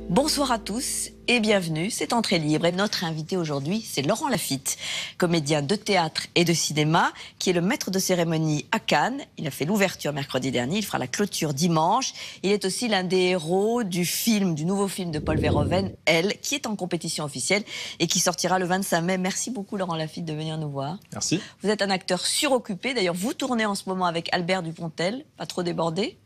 Bonsoir à tous et bienvenue, c'est Entrée Libre et notre invité aujourd'hui c'est Laurent Lafitte, comédien de théâtre et de cinéma qui est le maître de cérémonie à Cannes. Il a fait l'ouverture mercredi dernier, il fera la clôture dimanche. Il est aussi l'un des héros du nouveau film de Paul Verhoeven, Elle, qui est en compétition officielle et qui sortira le 25 mai. Merci beaucoup Laurent Lafitte de venir nous voir. Merci. Vous êtes un acteur suroccupé, d'ailleurs vous tournez en ce moment avec Albert Dupontel, pas trop débordé?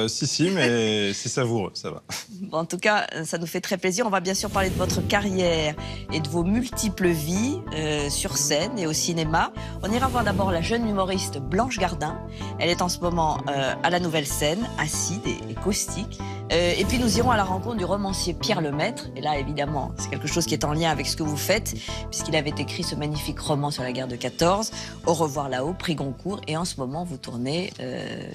Si, mais c'est savoureux, ça va. Bon, en tout cas, ça nous fait très plaisir. On va bien sûr parler de votre carrière et de vos multiples vies sur scène et au cinéma. On ira voir d'abord la jeune humoriste Blanche Gardin. Elle est en ce moment à la Nouvelle Scène, acide et caustique. Et puis nous irons à la rencontre du romancier Pierre Lemaitre. Et là, évidemment, c'est quelque chose qui est en lien avec ce que vous faites, puisqu'il avait écrit ce magnifique roman sur la guerre de 14, Au revoir là-haut, prix Goncourt. Et en ce moment, vous tournez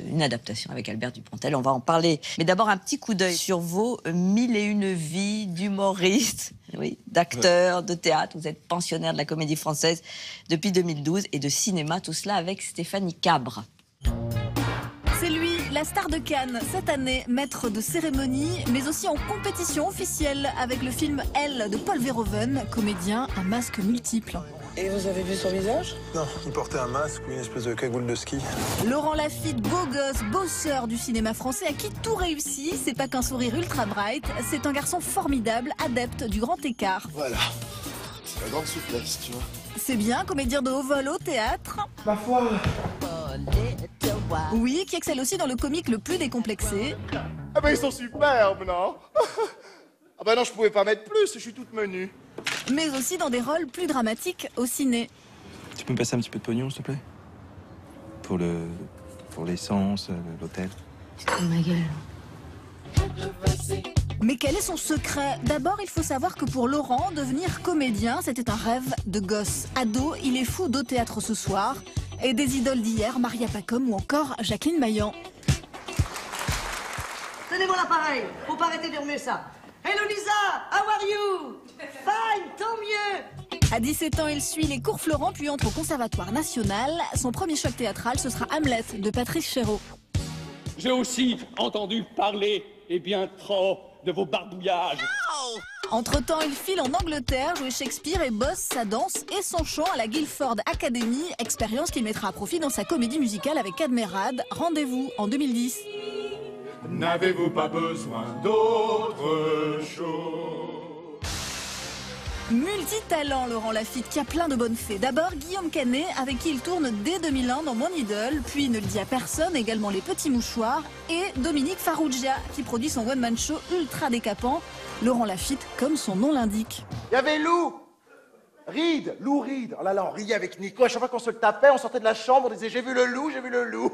une adaptation avec Albert Dupontel. On va en parler. Mais d'abord, un petit coup d'œil sur vos 1001 vies d'humoriste, oui, d'acteur, de théâtre. Vous êtes pensionnaire de la Comédie Française depuis 2012 et de cinéma, tout cela avec Stéphanie Cabre. C'est lui, la star de Cannes, cette année, maître de cérémonie, mais aussi en compétition officielle avec le film Elle de Paul Verhoeven, comédien à masque multiple. Et vous avez vu son visage? Non, il portait un masque ou une espèce de cagoule de ski. Laurent Lafitte, beau gosse, bosseur du cinéma français à qui tout réussit, c'est pas qu'un sourire ultra bright, c'est un garçon formidable, adepte du grand écart. Voilà, c'est la grande souplesse, tu vois. C'est bien, comédien de haut vol au théâtre. Ma foi. Oui, qui excelle aussi dans le comique le plus décomplexé. Ah ben ils sont superbes, non? Ah ben non, je pouvais pas mettre plus, je suis toute menue. Mais aussi dans des rôles plus dramatiques au ciné. Tu peux me passer un petit peu de pognon, s'il te plaît? Pour l'essence, l'hôtel. Ma gueule. Mais quel est son secret? D'abord, il faut savoir que pour Laurent, devenir comédien, c'était un rêve de gosse. Ado, il est fou d'au théâtre ce soir. Et des idoles d'hier, Maria Pacom ou encore Jacqueline Maillan. Tenez-moi l'appareil, faut pas arrêter de remuer ça. Hello Lisa, how are you? Fine, tant mieux. À 17 ans, il suit les cours Florent, puis entre au Conservatoire National. Son premier choc théâtral, ce sera Hamlet de Patrice Chéreau. J'ai aussi entendu parler, et bien trop, de vos barbouillages. Entre-temps, il file en Angleterre, jouer Shakespeare et bosse sa danse et son chant à la Guildford Academy, expérience qu'il mettra à profit dans sa comédie musicale avec Admirad, Rendez-vous, en 2010. N'avez-vous pas besoin d'autre chose? Multitalent, Laurent Lafitte, qui a plein de bonnes fées. D'abord, Guillaume Canet, avec qui il tourne dès 2001 dans Mon Idole, puis Ne le dit à personne, également Les Petits Mouchoirs, et Dominique Farrugia, qui produit son one-man show ultra décapant, Laurent Lafitte, comme son nom l'indique. Il y avait Lou Reed. Oh là là, on riait avec Nico. À chaque fois qu'on se le tapait, on sortait de la chambre, on disait j'ai vu le loup, j'ai vu le loup.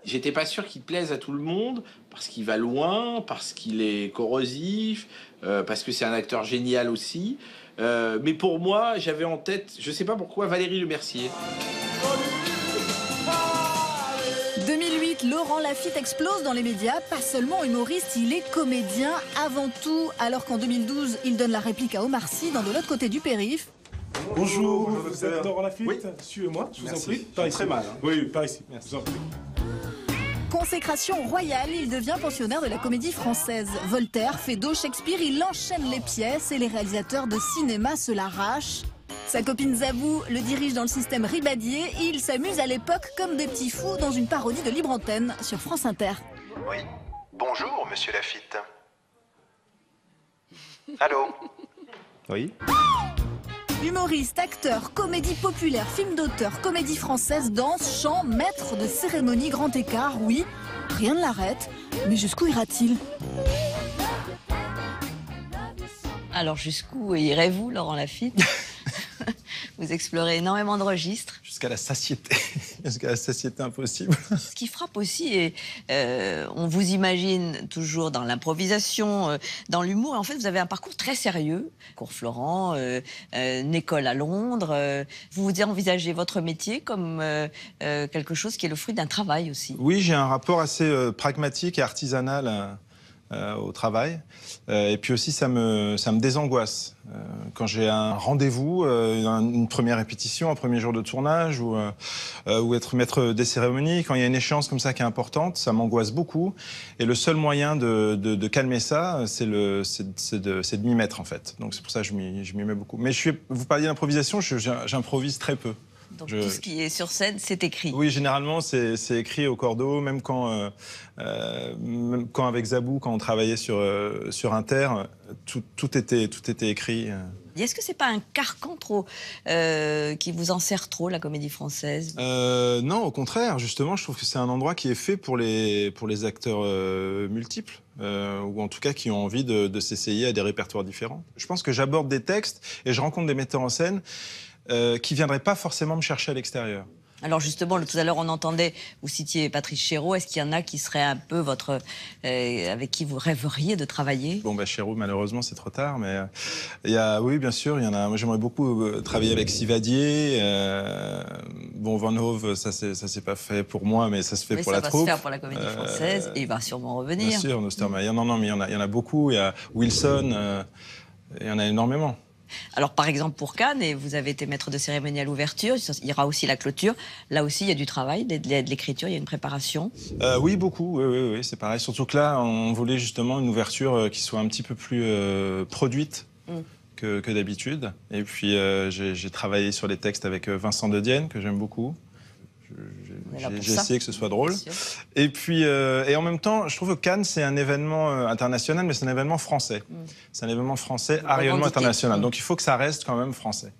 J'étais pas sûr qu'il plaise à tout le monde, parce qu'il va loin, parce qu'il est corrosif, parce que c'est un acteur génial aussi. Mais pour moi, j'avais en tête, je sais pas pourquoi, Valérie Lemercier. 2008, Laurent Lafitte explose dans les médias. Pas seulement humoriste, il est comédien avant tout. Alors qu'en 2012, il donne la réplique à Omar Sy dans De l'autre côté du périph'. Bonjour, vous êtes Laurent Lafitte? Oui. Suivez-moi, je vous en prie. Par ici. Très mal. Hein. Oui, par ici. Merci. Je vous en prie. Consécration royale, il devient pensionnaire de la Comédie Française. Voltaire, Feydeau, Shakespeare, il enchaîne les pièces et les réalisateurs de cinéma se l'arrachent. Sa copine Zabou le dirige dans le système Ribadier et il s'amuse à l'époque comme des petits fous dans une parodie de Libre Antenne sur France Inter. Oui. Bonjour, monsieur Lafitte. Allô? Oui? Humoriste, acteur, comédie populaire, film d'auteur, comédie française, danse, chant, maître de cérémonie, grand écart, oui, rien ne l'arrête. Mais jusqu'où ira-t-il? Alors jusqu'où irez-vous, Laurent Lafitte? Vous explorez énormément de registres. Jusqu'à la satiété. Jusqu'à la satiété impossible. Ce qui frappe aussi, et on vous imagine toujours dans l'improvisation, dans l'humour. En fait, vous avez un parcours très sérieux. Cours Florent, une école à Londres. Vous envisagez votre métier comme quelque chose qui est le fruit d'un travail aussi. Oui, j'ai un rapport assez pragmatique et artisanal au travail. Et puis aussi, ça me désangoisse. Quand j'ai un rendez-vous, une première répétition, un premier jour de tournage, ou être maître des cérémonies, quand il y a une échéance comme ça qui est importante, ça m'angoisse beaucoup. Et le seul moyen de calmer ça, c'est de m'y mettre, en fait. Donc c'est pour ça que je m'y mets beaucoup. Mais vous parliez d'improvisation, j'improvise très peu. Donc tout ce qui est sur scène, c'est écrit. Oui, généralement, c'est écrit au cordeau, même quand avec Zabou, quand on travaillait sur Inter, tout était écrit. Est-ce que c'est pas un carcan trop qui vous enserre trop, la comédie française? Non, au contraire. Justement, je trouve que c'est un endroit qui est fait pour les acteurs multiples. Ou en tout cas qui ont envie de s'essayer à des répertoires différents. Je pense que j'aborde des textes et je rencontre des metteurs en scène qui ne viendraient pas forcément me chercher à l'extérieur. Alors justement, tout à l'heure, on entendait, vous citiez Patrice Chéreau. Est-ce qu'il y en a qui seraient un peu avec qui vous rêveriez de travailler? Bon, Chéreau, malheureusement, c'est trop tard, mais oui, bien sûr, il y en a. Moi, j'aimerais beaucoup travailler avec Sivadier. Van Hove, ça c'est pas fait pour moi, mais ça se fait pour la troupe. Ça va se faire pour la comédie française, et il va sûrement revenir. Bien sûr, Nostermayer. Non, mais il y en a beaucoup. Il y a Wilson, il y en a énormément. Alors, par exemple, pour Cannes, et vous avez été maître de cérémonie à l'ouverture, il y aura aussi la clôture. Là aussi, il y a du travail, de l'écriture, il y a une préparation. Oui, beaucoup, oui, c'est pareil. Surtout que là, on voulait justement une ouverture qui soit un petit peu plus produite que d'habitude. Et puis, j'ai travaillé sur les textes avec Vincent De Dienne, que j'aime beaucoup. J'ai essayé que ce soit drôle. Et puis, et en même temps, je trouve que Cannes, c'est un événement international, mais c'est un événement français. C'est un événement français à rayonnement international. Donc il faut que ça reste quand même français.